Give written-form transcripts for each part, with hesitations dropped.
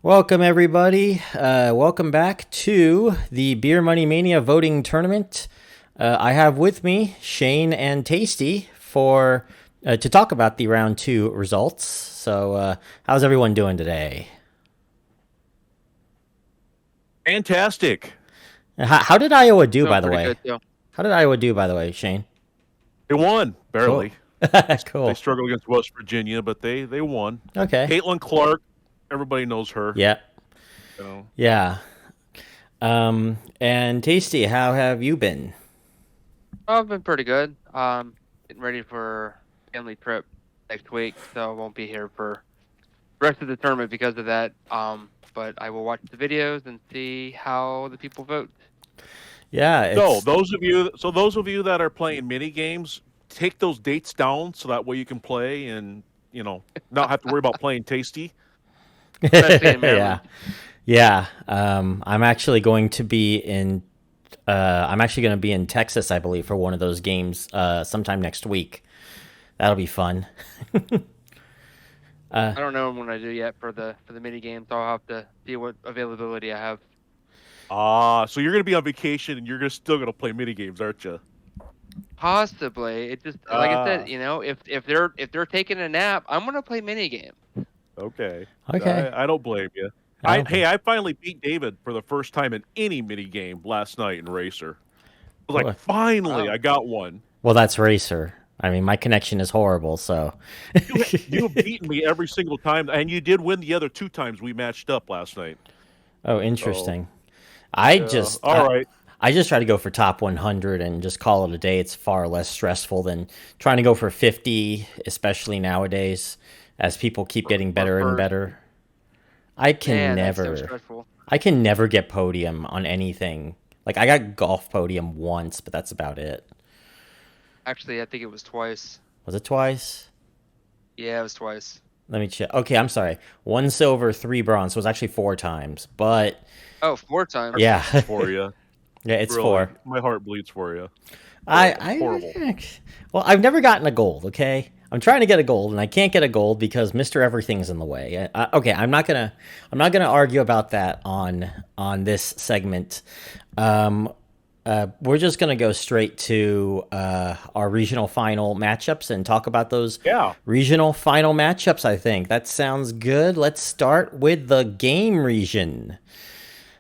Welcome, everybody. Welcome back to the Beer Money Mania voting tournament. I have with me Shane and Tasty for to talk about the round two results. So, how's everyone doing today? Fantastic. How did Iowa do, Doing by the pretty way? good too. How did Iowa do, by the way, Shane? They won, Cool. barely. They Cool. struggled against West Virginia, but they won. Okay. Caitlin Clark, everybody knows her. Yeah. So. Yeah. And Tasty, how have you been? I've been pretty good. Getting ready for family trip next week, so I won't be here for the rest of the tournament because of that. But I will watch the videos and see how the people vote. Yeah. So It's, those of you that are playing mini games, take those dates down so that way you can play and not have to worry about playing tasty. Especially in yeah. Maryland. Yeah, I'm actually going to be in. I'm actually going to be in Texas, I believe, for one of those games sometime next week. That'll be fun. I don't know when I do yet for the mini games. I'll have to see what availability I have. So you're gonna be on vacation and still gonna play mini games, aren't you? Possibly. It just like I Ah, said, if they're taking a nap, I'm gonna play mini game. okay. Okay. I don't blame you. Okay. I finally beat David for the first time in any mini game last night in Racer. I was like, Well, finally, Wow. I got one. well, that's Racer. I mean, my connection is horrible, so. You have beaten me every single time, and you did win the other two times we matched up last night. Oh, So, interesting. I yeah. just, All right. I just try to go for top 100 and just call it a day. It's far less stressful than trying to go for 50, especially nowadays, as people keep getting For better and first, better. I can man, that's so never. stressful. I can never get podium on anything. Like I got golf podium once, but that's about it. Actually, I think it was twice. Was it twice? Yeah, it was twice. Let me check. Okay, I'm sorry. One silver, three bronze. So it was actually four times. But Oh, four times. yeah, For you. yeah, it's Really. four. My heart bleeds for you. I Horrible. well, I've never gotten a gold. Okay, I'm trying to get a gold, and I can't get a gold because Mister Everything's in the way. Okay, I'm not gonna argue about that on this segment. Um, we're just gonna go straight to our regional final matchups and talk about those Yeah. regional final matchups. I think that sounds good. Let's start with the game region.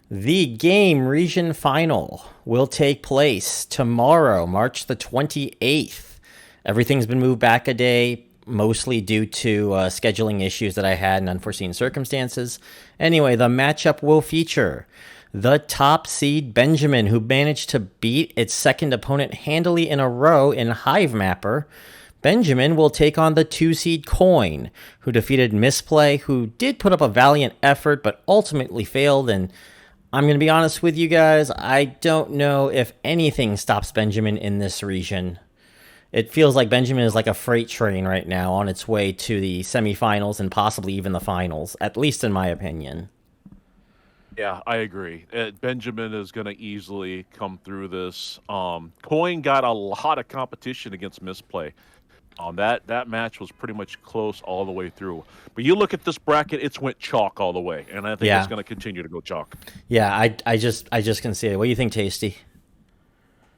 The game region final will take place tomorrow, March the 28th. Everything's been moved back a day, mostly due to scheduling issues that I had and unforeseen circumstances. Anyway, the matchup will feature the top seed Benjamin, who managed to beat its second opponent handily in a row in Hive Mapper. Benjamin will take on the two seed Coin, who defeated Misplay, who did put up a valiant effort but ultimately failed. And I'm going to be honest with you guys, I don't know if anything stops Benjamin in this region. It feels like Benjamin is like a freight train right now on its way to the semifinals and possibly even the finals, at least in my opinion. Yeah, I agree. Benjamin is going to easily come through this. Coin got a lot of competition against Misplay. That match was pretty much close all the way through. But you look at this bracket; it's went chalk all the way, and I think it's Yeah. going to continue to go chalk. Yeah, I just can see it. What do you think, Tasty?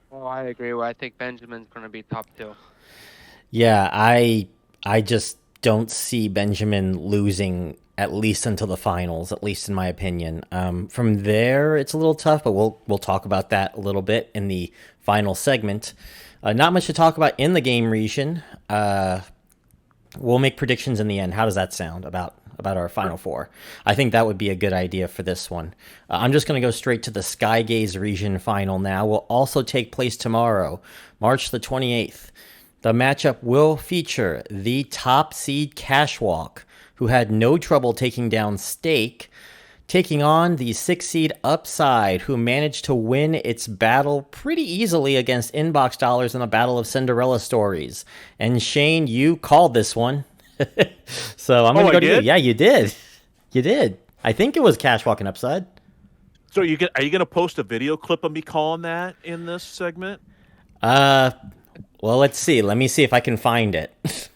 Well, I agree. Well, I think Benjamin's going to be top two. Yeah, I just don't see Benjamin losing at least until the finals, at least in my opinion. From there, it's a little tough, but we'll talk about that a little bit in the final segment. Not much to talk about in the game region. We'll make predictions in the end. How does that sound about our final four? I think that would be a good idea for this one. I'm just going to go straight to the Skygaze region final now. Will also take place tomorrow, March the 28th. The matchup will feature the top seed Cashwalk, who had no trouble taking down Stake, taking on the 6 seed Upside, who managed to win its battle pretty easily against Inbox Dollars in the Battle of Cinderella Stories. And Shane, you called this one. So I'm going Oh, to I go to you. did. Yeah, you did. You did. I think it was Cashwalk and Upside. So are you going to post a video clip of me calling that in this segment? Uh, well, let's see. Let me see if I can find it.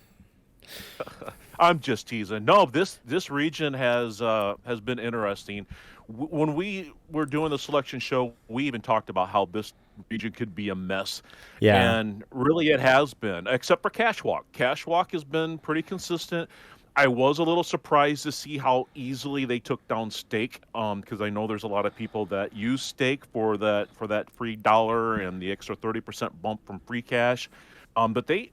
I'm just teasing. No, this region has been interesting. When we were doing the selection show, we even talked about how this region could be a mess, Yeah. and really it has been, except for Cashwalk. Cashwalk has been pretty consistent. I was a little surprised to see how easily they took down Stake, because I know there's a lot of people that use Stake for that free dollar and the extra 30% bump from free cash, but they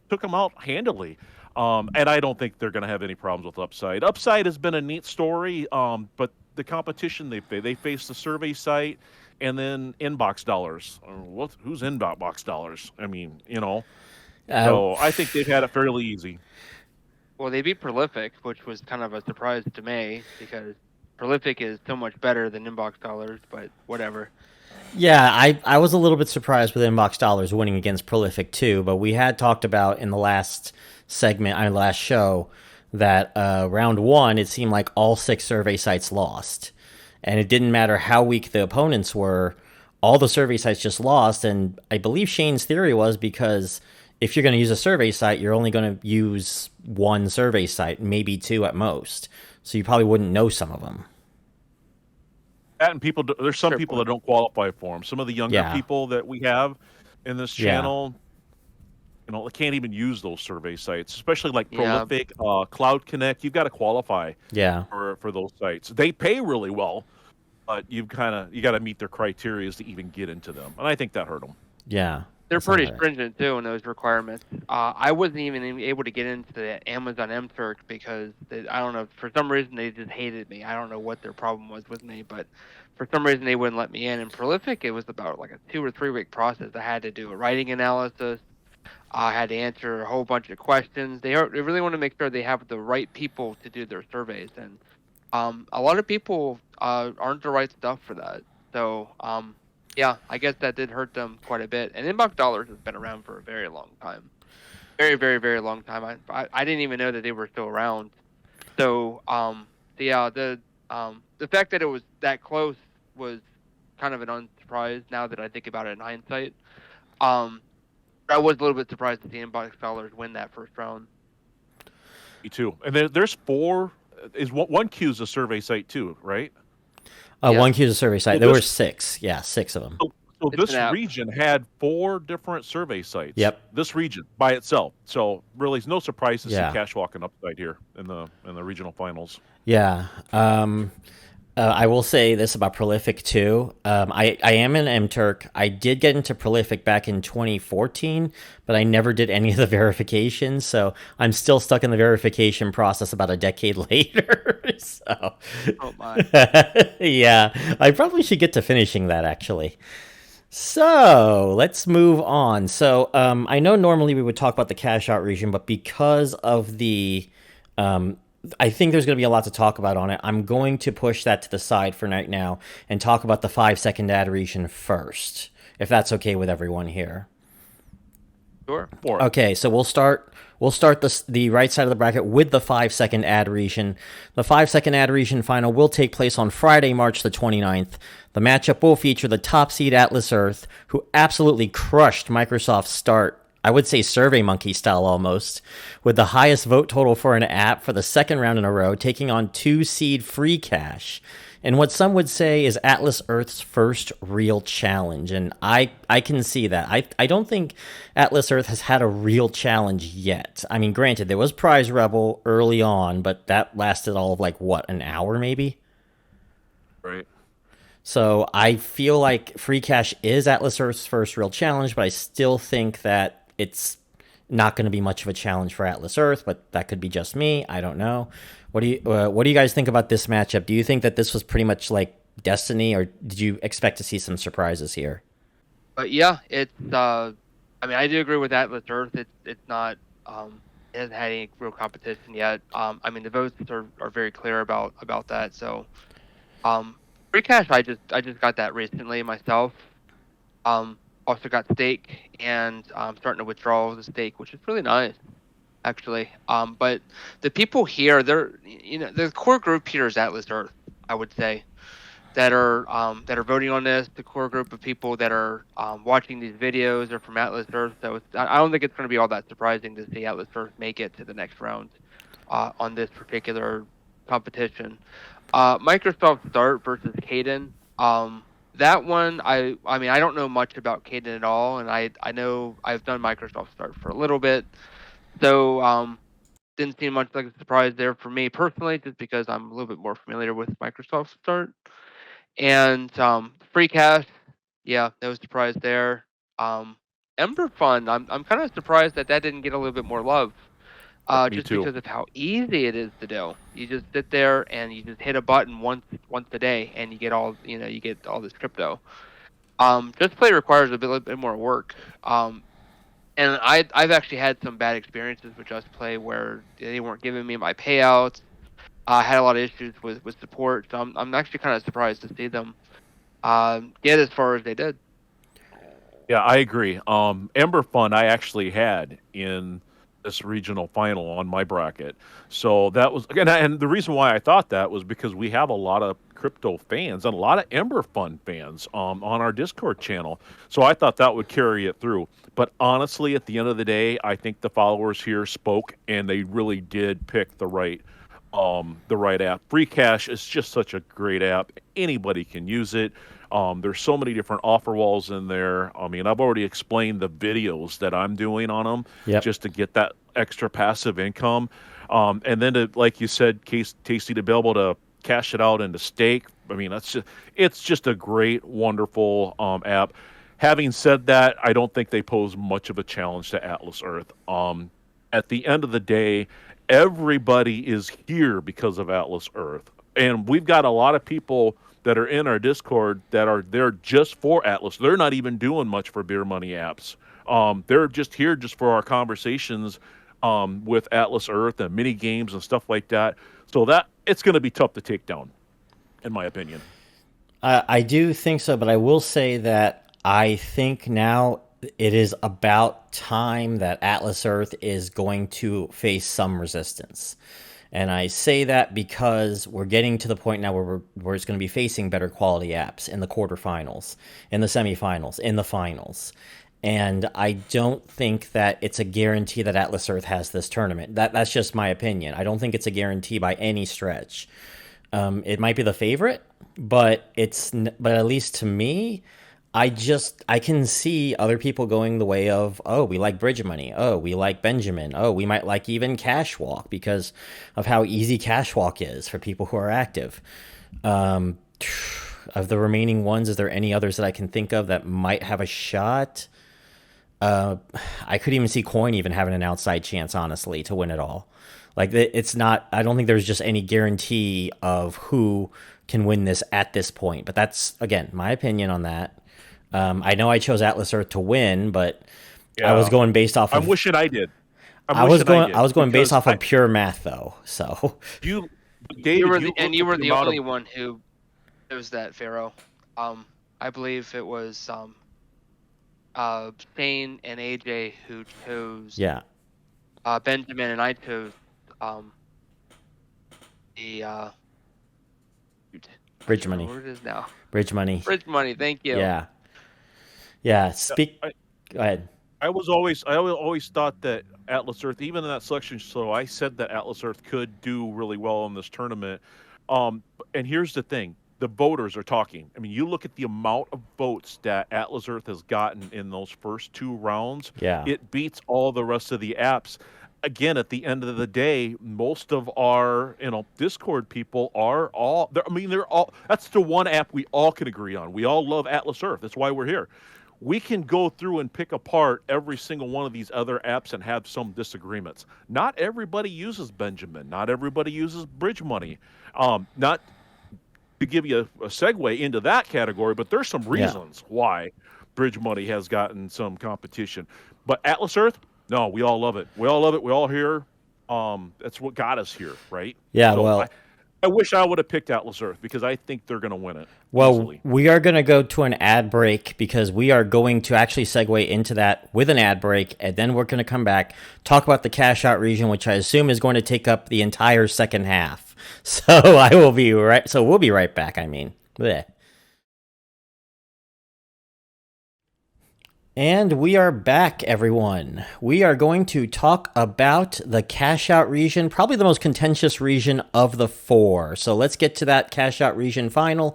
took them out handily. And I don't think they're going to have any problems with Upside. Upside has been a neat story, but the competition they face the survey site and then inbox dollars. Who's inbox dollars? I mean, so I think they've had it fairly easy. Well, they beat Prolific, which was kind of a surprise to me because Prolific is so much better than Inbox Dollars, but whatever. Yeah, I was a little bit surprised with Inbox Dollars winning against Prolific too, but we had talked about in the last segment, our last show, that round one, it seemed like all 6 survey sites lost. And it didn't matter how weak the opponents were, all the survey sites just lost. And I believe Shane's theory was because if you're going to use a survey site, you're only going to use one survey site, maybe 2 at most. So you probably wouldn't know some of them. And there's some people that don't qualify for them. Some of the younger people that we have in this channel, they can't even use those survey sites, especially like Prolific, Cloud Connect. You've got to qualify for those sites. They pay really well, but you got to meet their criteria to even get into them. And I think that hurt them. Yeah. They're pretty stringent too in those requirements. I wasn't even able to get into the Amazon MTurk because I don't know, for some reason they just hated me. I don't know what their problem was with me, but for some reason they wouldn't let me in. In Prolific, it was about like a 2 or 3 week process. I had to do a writing analysis. I had to answer a whole bunch of questions. They really want to make sure they have the right people to do their surveys, and a lot of people aren't the right stuff for that. So. Yeah, I guess that did hurt them quite a bit. And Inbox Dollars has been around for a very long time. Very, very, very long time. I didn't even know that they were still around. So, the fact that it was that close was kind of an unsurprise now that I think about it in hindsight. I was a little bit surprised to see Inbox Dollars win that first round. Me too. And there's 4. Is 1Q is a survey site too, right? 1Q is a survey site. There were 6. Yeah, 6 of them. So this region had 4 different survey sites. Yep. This region by itself. So really, it's no surprise to see Cashwalk and Upside here in the regional finals. Yeah. I will say this about Prolific too. I am an MTurk. I did get into Prolific back in 2014, but I never did any of the verifications, so I'm still stuck in the verification process about a decade later. So, oh my. Yeah, I probably should get to finishing that actually. So let's move on. So I know normally we would talk about the Cashout region, but because of the I think there's going to be a lot to talk about on it. I'm going to push that to the side for right now and talk about the 5-second ad region first, if that's okay with everyone here. Sure. Okay, so we'll start the right side of the bracket with the 5-second ad region. The 5-second ad region final will take place on Friday, March the 29th. The matchup will feature the top seed Atlas Earth, who absolutely crushed Microsoft's start, I would say SurveyMonkey style almost, with the highest vote total for an app for the second round in a row, taking on 2 seed Freecash, and what some would say is Atlas Earth's first real challenge. And I can see that. I don't think Atlas Earth has had a real challenge yet. I mean, granted, there was Prize Rebel early on, but that lasted all of an hour maybe? Right. So I feel like Freecash is Atlas Earth's first real challenge, but I still think that it's not going to be much of a challenge for Atlas Earth, but that could be just me. I don't know. What do you guys think about this matchup? Do you think that this was pretty much like Destiny, or did you expect to see some surprises here? Yeah, it's. I mean, I do agree with Atlas Earth. It's not. It hasn't had any real competition yet. I mean, the votes are very clear about that. So, Freecash, I just got that recently myself. Also got Stake, and I'm starting to withdraw the Stake, which is really nice, actually. But the people here, the core group here is Atlas Earth, I would say. that are voting on this. The core group of people that are watching these videos are from Atlas Earth. So I don't think it's going to be all that surprising to see Atlas Earth make it to the next round on this particular competition. Microsoft Start versus Caden. That one, I mean, I don't know much about Caden at all, and I know I've done Microsoft Start for a little bit, so didn't seem much like a surprise there for me personally, just because I'm a little bit more familiar with Microsoft Start. And Freecash, yeah, no surprise there. Ember Fun, I'm kind of surprised that didn't get a little bit more love. Me Just too. because of how easy it is to do. You just sit there and you just hit a button once a day, and you get all this crypto. Just play requires a little bit more work. And I've actually had some bad experiences with Just Play where they weren't giving me my payouts. I had a lot of issues with support, so I'm actually kind of surprised to see them get as far as they did. Yeah, I agree. Ember Fun I actually had in this regional final on my bracket. So that was again, and the reason why I thought that was because we have a lot of crypto fans and a lot of Ember Fun fans on our Discord channel. So I thought that would carry it through. But honestly, at the end of the day, I think the followers here spoke and they really did pick the right app. Freecash is just such a great app. Anybody can use it. There's so many different offer walls in there. I mean, I've already explained the videos that I'm doing on them just to get that extra passive income. And then to, like you said, Tasty, to be able to cash it out into stake. I mean, it's just a great, wonderful app. Having said that, I don't think they pose much of a challenge to Atlas Earth. At the end of the day, everybody is here because of Atlas Earth. And we've got a lot of people that are in our Discord that are there just for Atlas. They're not even doing much for beer money apps. They're just here just for our conversations with Atlas Earth and mini games and stuff like that. So that it's going to be tough to take down, in my opinion. I do think so, but I will say that I think now it is about time that Atlas Earth is going to face some resistance. And I say that because we're getting to the point now where we're just going to be facing better quality apps in the quarterfinals, in the semifinals, in the finals. And I don't think that it's a guarantee that Atlas Earth has this tournament. That's just my opinion. I don't think it's a guarantee by any stretch. It might be the favorite, but at least to me, I can see other people going the way of, oh, we like Bridge Money. Oh, we like Benjamin. Oh, we might like even Cashwalk because of how easy Cashwalk is for people who are active. Of the remaining ones, is there any others that I can think of that might have a shot? I could even see Coin even having an outside chance, honestly, to win it all. Like, it's not, I don't think there's just any guarantee of who can win this at this point. But that's, again, my opinion on that. I know I chose Atlas Earth to win, but I was going based off of... I'm wishing I did. I was going based off of pure math, though. So David, you were the only one who chose that, Pharaoh. I believe it was Shane and AJ who chose Benjamin, and I chose the Bridge Money. Where it is now. Bridge Money. Bridge Money. Thank you. Yeah. Go ahead. I always thought that Atlas Earth, even in that selection show, I said that Atlas Earth could do really well in this tournament. And here's the thing. The voters are talking. I mean, you look at the amount of votes that Atlas Earth has gotten in those first two rounds. Yeah. It beats all the rest of the apps. Again, at the end of the day, most of our Discord people are all. They're all. That's the one app we all can agree on. We all love Atlas Earth. That's why we're here. We can go through and pick apart every single one of these other apps and have some disagreements. Not everybody uses Benjamin. Not everybody uses Bridge Money. Not to give you a segue into that category, but there's some reasons why Bridge Money has gotten some competition. But Atlas Earth, no, we all love it. We all love it. We all here. That's what got us here, right? Yeah, so I wish I would have picked Atlas Earth because I think they're going to win it. Well, easily. We are going to go to an ad break because we are going to actually segue into that with an ad break, and then we're going to come back, talk about the Cashout region, which I assume is going to take up the entire second half. So we'll be right back, I mean. Blech. And we are back, everyone. We are going to talk about the Cashout region, probably the most contentious region of the 4. So let's get to that Cashout region final.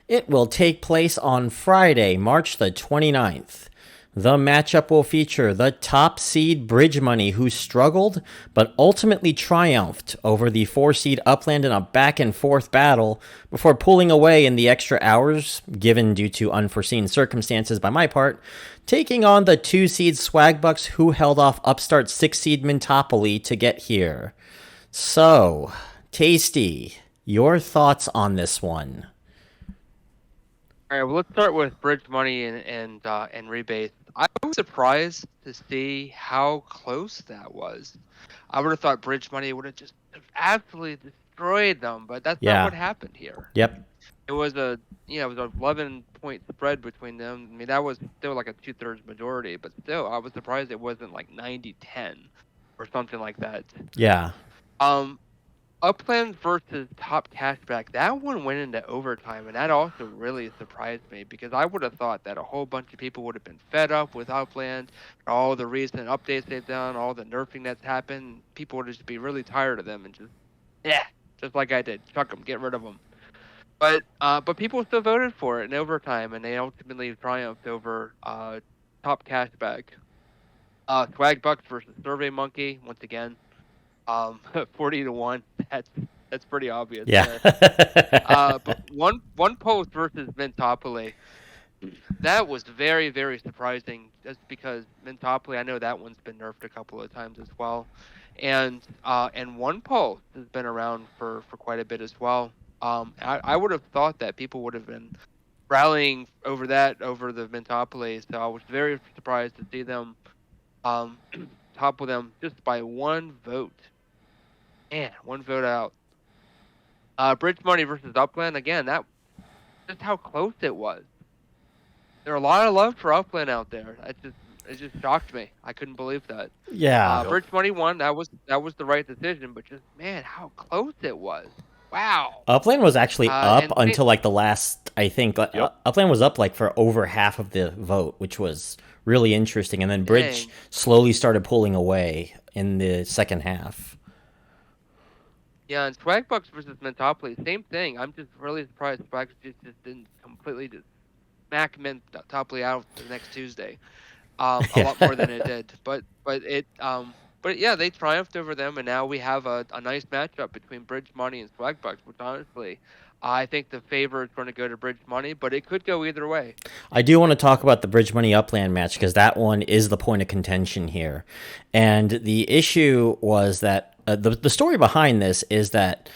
It will take place on Friday, March the 29th. The matchup will feature the top seed Bridge Money, who struggled but ultimately triumphed over the 4 seed Upland in a back-and-forth battle before pulling away in the extra hours, given due to unforeseen circumstances by my part, taking on the 2 seed Swagbucks, who held off upstart 6 seed Mintopoly to get here. So, Tasty, your thoughts on this one? All right, well, let's start with Bridge Money and Rebase. I was surprised to see how close that was. I would have thought Bridge Money would have just absolutely destroyed them, but that's not what happened here. Yep. It was it was an 11-point spread between them. I mean, that was still like a 2/3 majority, but still, I was surprised it wasn't like 90-10 or something like that. Yeah. Upland versus Top Cashback, that one went into overtime, and that also really surprised me because I would have thought that a whole bunch of people would have been fed up with Upland, all the recent updates they've done, all the nerfing that's happened. People would just be really tired of them and just like I did, chuck them, get rid of them. But people still voted for it in overtime, and they ultimately triumphed over Top Cashback. Swagbucks versus Survey Monkey, once again. 40-1. That's pretty obvious. Yeah. But one post versus Mintopoly. That was very, very surprising. Just because Mintopoly, I know that one's been nerfed a couple of times as well, and one post has been around for quite a bit as well. I would have thought that people would have been rallying over the Mintopoly. So I was very surprised to see them topple them just by one vote. Man, one vote out. Bridge Money versus Upland, again, that just how close it was. There are a lot of love for Upland out there. It just shocked me. I couldn't believe that. Yeah. Bridge Money won. That was the right decision, but just man, how close it was. Wow. Upland was actually up until like the last, I think. Upland was up like for over half of the vote, which was really interesting. And then Bridge slowly started pulling away in the second half. Yeah, and Swagbucks versus Mintopoly, same thing. I'm just really surprised Swagbucks just didn't completely just smack Mintopoly out the next Tuesday. A lot more than it did. But yeah, they triumphed over them, and now we have a nice matchup between Bridge Money and Swagbucks, which honestly, I think the favor is going to go to Bridge Money, but it could go either way. I do want to talk about the Bridge Money Upland match because that one is the point of contention here. And the issue was that the story behind this is that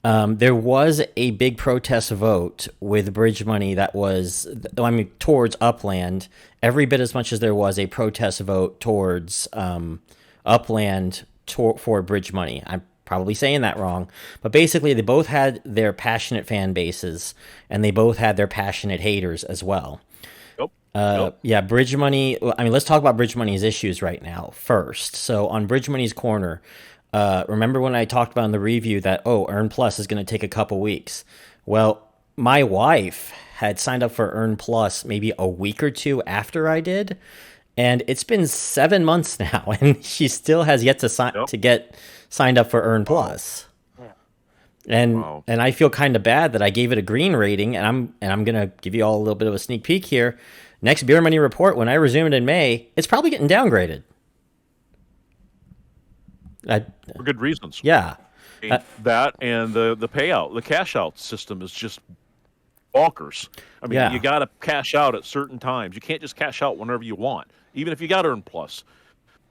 there was a big protest vote with Bridge Money that was, towards Upland, every bit as much as there was a protest vote towards Upland for Bridge Money. I'm probably saying that wrong, but basically they both had their passionate fan bases and they both had their passionate haters as well. Yeah, Bridge Money, let's talk about Bridge Money's issues right now first. So on Bridge Money's corner, remember when I talked about in the review that, Earn Plus is going to take a couple weeks? Well, my wife had signed up for Earn Plus maybe a week or two after I did, and it's been 7 months now, and she still has yet to get signed up for Earn Plus. And I feel kind of bad that I gave it a green rating, and I'm gonna give you all a little bit of a sneak peek here. Next Beer Money report, when I resume it in May, it's probably getting downgraded. For good reasons. Yeah. That and the payout, the cash out system is just bonkers. I mean, you got to cash out at certain times. You can't just cash out whenever you want, even if you got Earn Plus.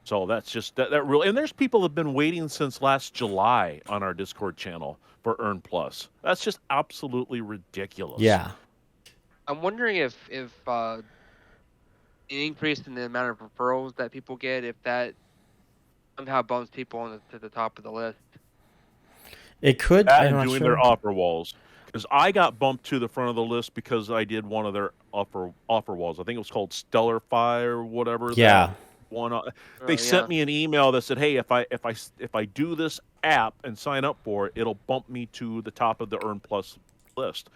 So that's just that real. And there's people that have been waiting since last July on our Discord channel for Earn Plus. That's just absolutely ridiculous. Yeah. I'm wondering if an increase in the amount of referrals that people get, if that somehow bumps people to the top of the list. It could. And doing their offer walls. Because I got bumped to the front of the list because I did one of their offer walls. I think it was called Stellar Fire or whatever. Yeah. They sent me an email that said, "Hey, if I do this app and sign up for it, it'll bump me to the top of the Earn Plus list."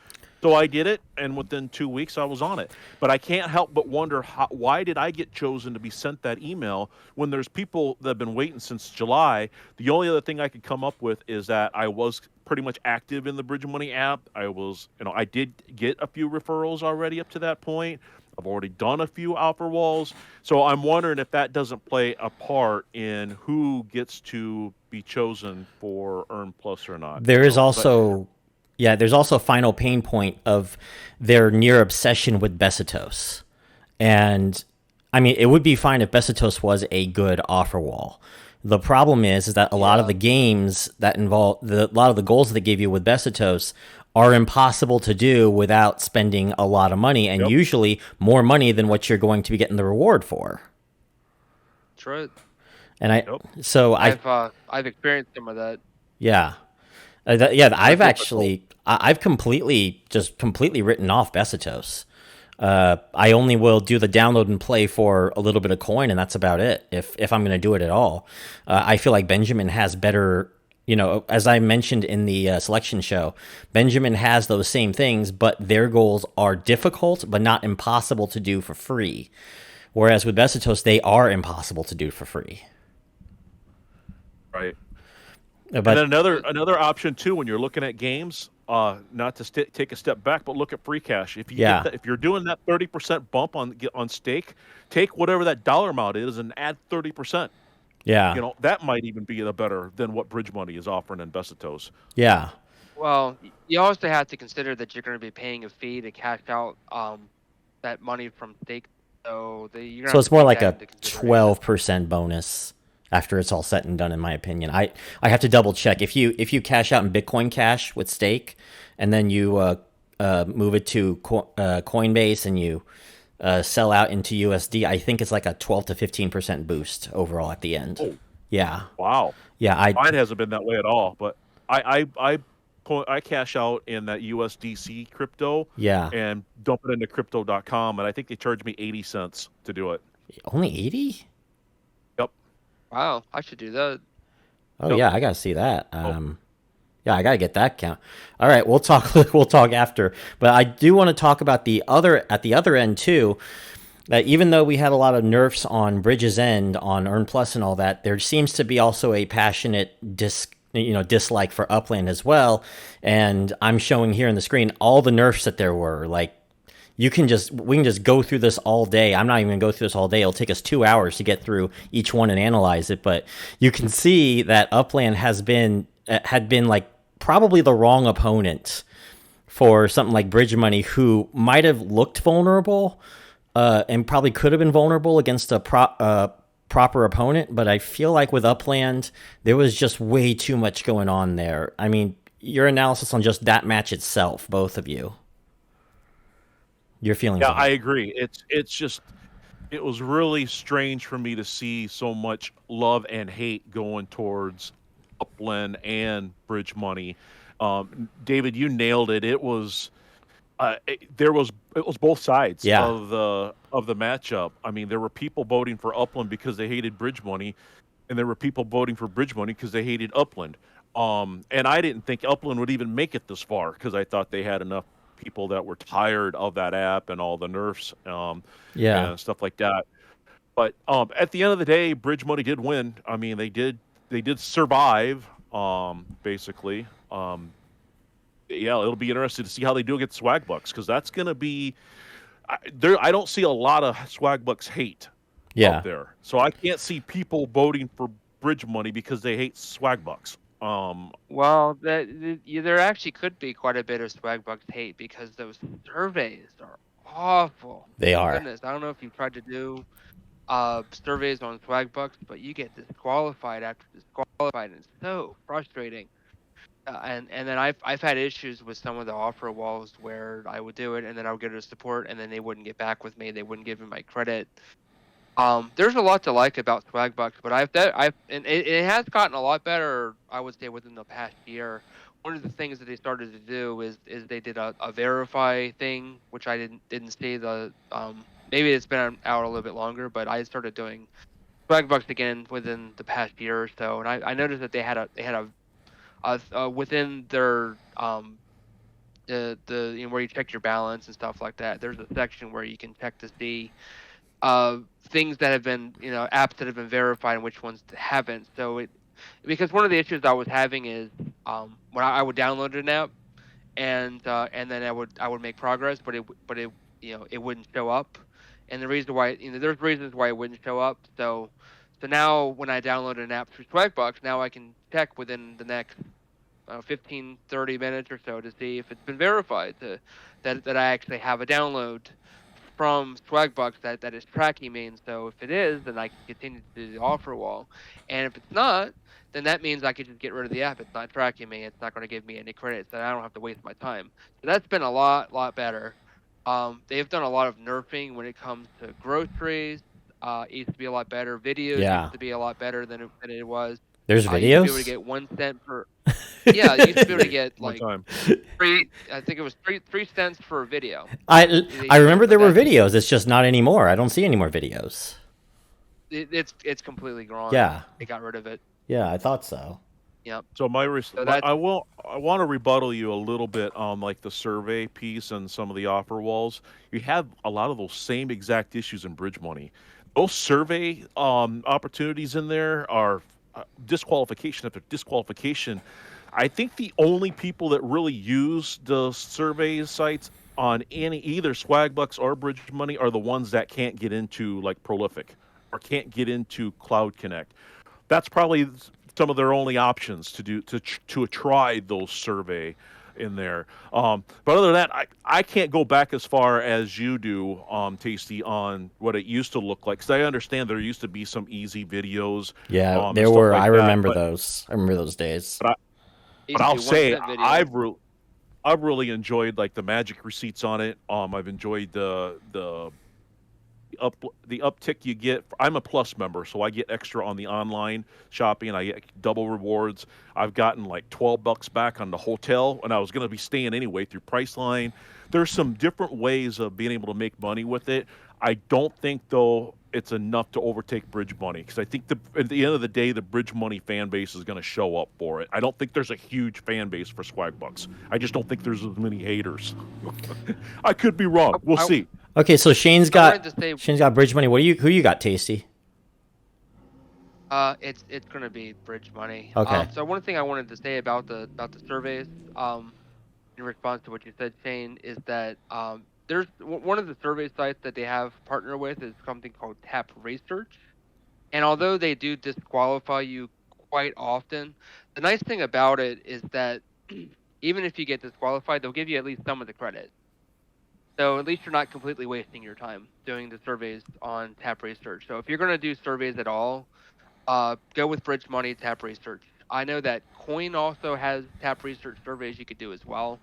So I did it, and within 2 weeks I was on it. But I can't help but wonder why did I get chosen to be sent that email when there's people that have been waiting since July? The only other thing I could come up with is that I was pretty much active in the Bridge Money app. I did get a few referrals already up to that point. I've already done a few offer walls. So I'm wondering if that doesn't play a part in who gets to be chosen for Earn Plus or not. There is So, also, yeah, there's also a final pain point of their near obsession with Besitos. And I mean, it would be fine if Besitos was a good offer wall. The problem is that a lot of the games that involve a lot of the goals that they give you with Besitos are impossible to do without spending a lot of money, and Yep. usually more money than what you're going to be getting the reward for. That's right. And Yep. I've experienced some of that. yeah, I've completely written off Besitos. I only will do the download and play for a little bit of coin, and that's about it. If I'm going to do it at all, I feel like Benjamin has better. You know, as I mentioned in the selection show, Benjamin has those same things, but their goals are difficult, but not impossible to do for free. Whereas with Besitos, they are impossible to do for free. Right. But And then another option too, when you're looking at games, not to take a step back, but look at Freecash. If you Yeah. if you're doing that 30% bump on stake, take whatever that dollar amount is and add 30%. yeah, You know, that might even be better than what Bridge Money is offering in Besitos. yeah, Well, you also have to consider that you're going to be paying a fee to cash out that money from stake. So you're gonna so have it's to more take like that a into consideration. 12% bonus after it's all said and done, in my opinion. I have to double check if you cash out in Bitcoin Cash with stake, and then you move it to Coinbase and you sell out into USD. I think it's like a 12 to 15% boost overall at the end. Oh, Yeah, wow. yeah, Mine hasn't been that way at all, but I cash out in that USDC crypto yeah. and dump it into crypto.com, and I think they charge me 80 cents to do it. Only 80? Yep. Wow, I should do that. Oh Yep. yeah, I gotta see that. Oh. Yeah, I gotta get that count. All right, we'll talk. We'll talk after. But I do want to talk about the other end too. That even though we had a lot of nerfs on Bridges End, on Earn Plus and all that, there seems to be also a passionate dislike for Upland as well. And I'm showing here on the screen all the nerfs that there were. Like we can just go through this all day. I'm not even gonna go through this all day. It'll take us 2 hours to get through each one and analyze it. But you can see that Upland had been like probably the wrong opponent for something like Bridge Money, who might have looked vulnerable and probably could have been vulnerable against a proper opponent. But I feel like with Upland, there was just way too much going on there. I mean, your analysis on just that match itself, both of you. Your feelings Yeah, on I it. agree. It was really strange for me to see so much love and hate going towards Upland and Bridge Money. David, you nailed it. It was it was both sides Yeah. of the matchup. I mean, there were people voting for Upland because they hated Bridge Money, and there were people voting for Bridge Money because they hated Upland. And I didn't think Upland would even make it this far because I thought they had enough people that were tired of that app and all the nerfs Yeah. and stuff like that. But at the end of the day, Bridge Money did win. I mean, they did survive. Basically, yeah, it'll be interesting to see how they do against Swagbucks because that's going to be there. I don't see a lot of Swagbucks hate Yeah. out there, so I can't see people voting for Bridge Money because they hate Swagbucks. Well, there actually could be quite a bit of Swagbucks hate because those surveys are awful. They are. Goodness, I don't know if you've tried to do surveys on Swagbucks, but you get disqualified after disqualified, and it's so frustrating. And then I've had issues with some of the offer walls where I would do it, and then I would go to support, and then they wouldn't get back with me. They wouldn't give me my credit. There's a lot to like about Swagbucks, but it has gotten a lot better, I would say, within the past year. One of the things that they started to do is they did a verify thing, which I didn't see the maybe it's been out a little bit longer, but I started doing Swagbucks again within the past year or so, and I noticed that they had a within their where you check your balance and stuff like that. There's a section where you can check to see things that have been, apps that have been verified and which ones haven't. So because one of the issues I was having is when I would download an app and then I would make progress, but it it wouldn't show up. And the reason why, there's reasons why it wouldn't show up. So now when I download an app through Swagbucks, now I can check within the next 15, 30 minutes or so to see if it's been verified that I actually have a download from Swagbucks that is tracking me. And so if it is, then I can continue to do the offer wall. And if it's not, then that means I can just get rid of the app. It's not tracking me. It's not going to give me any credits, and I don't have to waste my time. So that's been a lot better. They've done a lot of nerfing when it comes to groceries. It used to be a lot better. Videos used to be a lot better than it was. There's videos? You used to be able to get 1 cent per... Yeah, you used to be able to get like I think it was three cents for a video. I remember there were videos. It's just not anymore. I don't see any more videos. It's completely gone. Yeah, they got rid of it. Yeah, I thought so. Yep. So I want to rebuttal you a little bit on like the survey piece and some of the offer walls. You have a lot of those same exact issues in Bridge Money. Those survey opportunities in there are disqualification after disqualification. I think the only people that really use the survey sites on either Swagbucks or Bridge Money are the ones that can't get into like Prolific or can't get into Cloud Connect. That's probably some of their only options to try those survey in there. But other than that, I can't go back as far as you do, Tasty, on what it used to look like. Because I understand there used to be some easy videos. Yeah, there were. Like I remember those. I remember those days. But I'll say I've really enjoyed like the magic receipts on it. I've enjoyed the uptick you get. I'm a Plus member, so I get extra on the online shopping, and I get double rewards. I've gotten like $12 back on the hotel, and I was going to be staying anyway through Priceline. There's some different ways of being able to make money with it. I don't think, though, it's enough to overtake Bridge Money, because I think at the end of the day, the Bridge Money fan base is going to show up for it. I don't think there's a huge fan base for Swagbucks. I just don't think there's as many haters. I could be wrong. We'll see. Okay, so Shane's got Bridge Money. Who you got, Tasty? It's gonna be Bridge Money. Okay. So one thing I wanted to say about the surveys, in response to what you said, Shane, is that there's one of the survey sites that they have partnered with is something called Tap Research, and although they do disqualify you quite often, the nice thing about it is that even if you get disqualified, they'll give you at least some of the credit. So at least you're not completely wasting your time doing the surveys on Tap Research. So if you're going to do surveys at all, go with Bridge Money, Tap Research. I know that Coin also has Tap Research surveys you could do as well.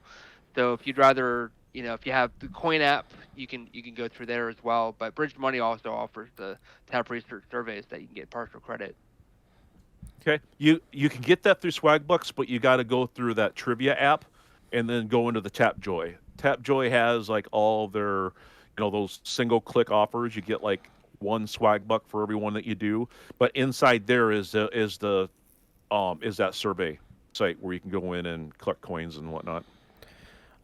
So if you'd rather, if you have the Coin app, you can go through there as well. But Bridge Money also offers the Tap Research surveys that you can get partial credit. Okay, you can get that through Swagbucks, but you got to go through that trivia app and then go into the Tapjoy. Tapjoy has like all their, those single click offers. You get like one Swagbuck for every one that you do. But inside there is that survey site where you can go in and collect coins and whatnot.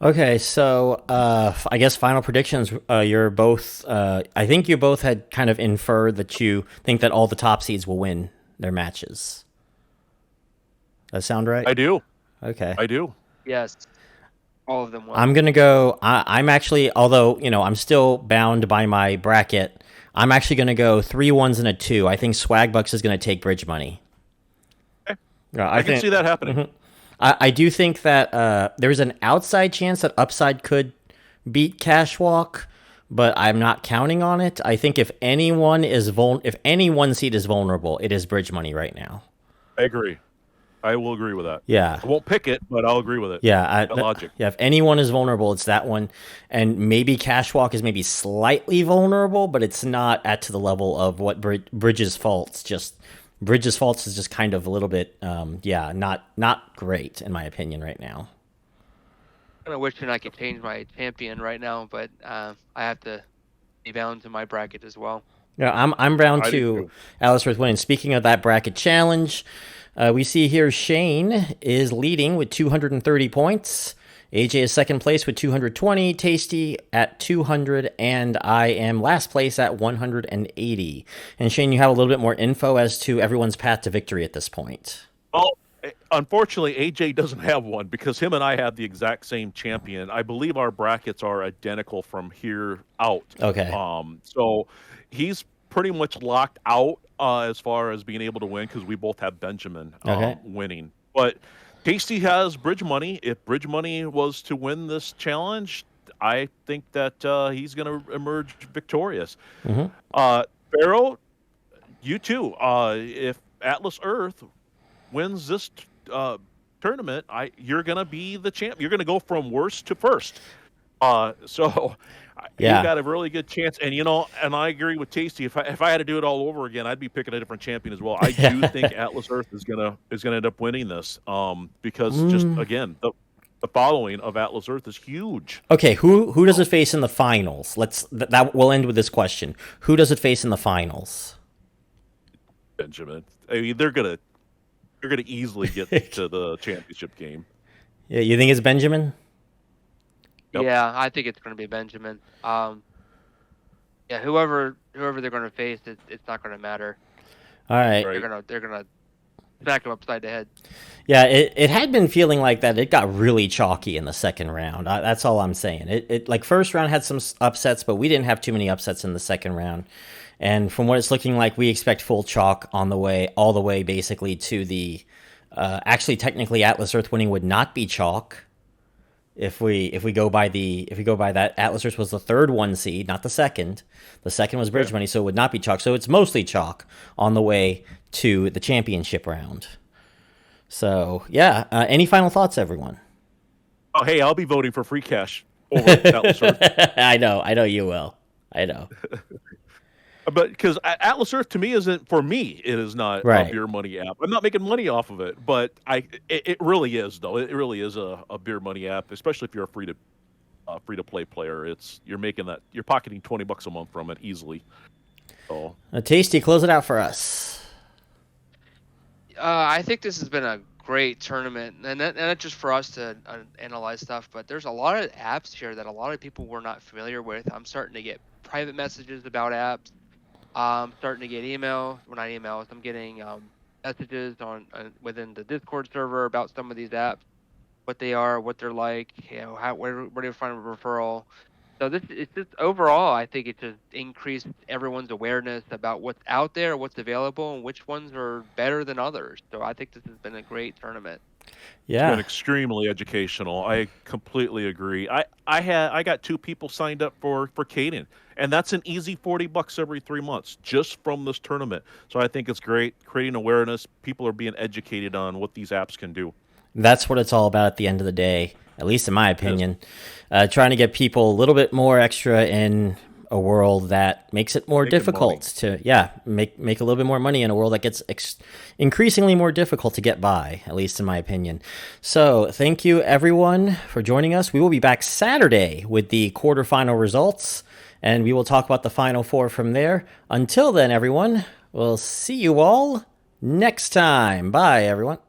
Okay, so I guess final predictions. You're both. I think you both had kind of inferred that you think that all the top seeds will win their matches. That sound right? I do. Okay. I do. Yes. All of them will. I'm going to go, I'm actually, although, I'm still bound by my bracket, I'm actually going to go 3 1s and a 2. I think Swagbucks is going to take Bridge Money. Okay. I can see that happening. Mm-hmm. I do think that there's an outside chance that Upside could beat Cashwalk, but I'm not counting on it. I think if any one seed is vulnerable, it is Bridge Money right now. I agree. I will agree with that. Yeah. I won't pick it, but I'll agree with it. Yeah. Logic. Yeah. If anyone is vulnerable, it's that one. And maybe Cashwalk is maybe slightly vulnerable, but it's not to the level of what Bridge's faults. Bridge's faults is just kind of a little bit, not great in my opinion right now. I'm kind of wishing I could change my champion right now, but I have to be bound to my bracket as well. Yeah, I'm bound to Alistair's winning. Speaking of that bracket challenge, we see here Shane is leading with 230 points. AJ is second place with 220, Tasty at 200, and I am last place at 180. And Shane, you have a little bit more info as to everyone's path to victory at this point. Well, unfortunately, AJ doesn't have one because him and I have the exact same champion. I believe our brackets are identical from here out. Okay. So he's pretty much locked out as far as being able to win because we both have Benjamin winning. But Tasty has bridge money. If bridge money was to win this challenge, I think that he's going to emerge victorious. Pharaoh, you too. If Atlas Earth wins this tournament, you're going to be the champ. You're going to go from worst to first. So you got a really good chance. And and I agree with Tasty. If I had to do it all over again, I'd be picking a different champion as well. I do think Atlas Earth is gonna end up winning this. Because just again, the following of Atlas Earth is huge. Okay, who does it face in the finals? That we'll end with this question. Who does it face in the finals? Benjamin. I mean, they're gonna easily get to the championship game. Yeah, you think it's Benjamin? Yep. Yeah, I think it's going to be Benjamin. Whoever they're going to face, it's not going to matter. All right. They're gonna smack him upside the head. Yeah, it had been feeling like that. It got really chalky in the second round. That's all I'm saying. It like first round had some upsets, but we didn't have too many upsets in the second round. And from what it's looking like, we expect full chalk all the way basically to the. Actually, technically, Atlas Earth winning would not be chalk. If we go by that, Atlas Earth was the third 1 seed, not the second. The second was bridge money, so it would not be chalk. So it's mostly chalk on the way to the championship round. So yeah, any final thoughts, everyone? Oh, hey, I'll be voting for Freecash over Atlas Earth. I know you will. I know. But because Atlas Earth to me isn't, for me, it is not a beer money app. I'm not making money off of it, but it really is though. It really is a beer money app, especially if you're a free to play player. You're pocketing $20 a month from it easily. So Tasty, close it out for us. I think this has been a great tournament, and not just for us to analyze stuff, but there's a lot of apps here that a lot of people were not familiar with. I'm starting to get private messages about apps. I'm starting to get emails. Well, not emails. I'm getting messages on within the Discord server about some of these apps, what they are, what they're like, where do you find a referral. So it's just overall, I think it just increased everyone's awareness about what's out there, what's available, and which ones are better than others. So I think this has been a great tournament. Yeah, it's been extremely educational. I completely agree. I got 2 people signed up for Caden, and that's an easy $40 every 3 months just from this tournament. So I think it's great, creating awareness. People are being educated on what these apps can do. That's what it's all about at the end of the day, at least in my opinion. Trying to get people a little bit more extra in a world that makes it more difficult to make a little bit more money in a world that gets increasingly more difficult to get by, at least in my opinion. So thank you everyone for joining us. We will be back Saturday with the quarterfinal results, and we will talk about the final 4 from there. Until then, everyone, we'll see you all next time. Bye, everyone.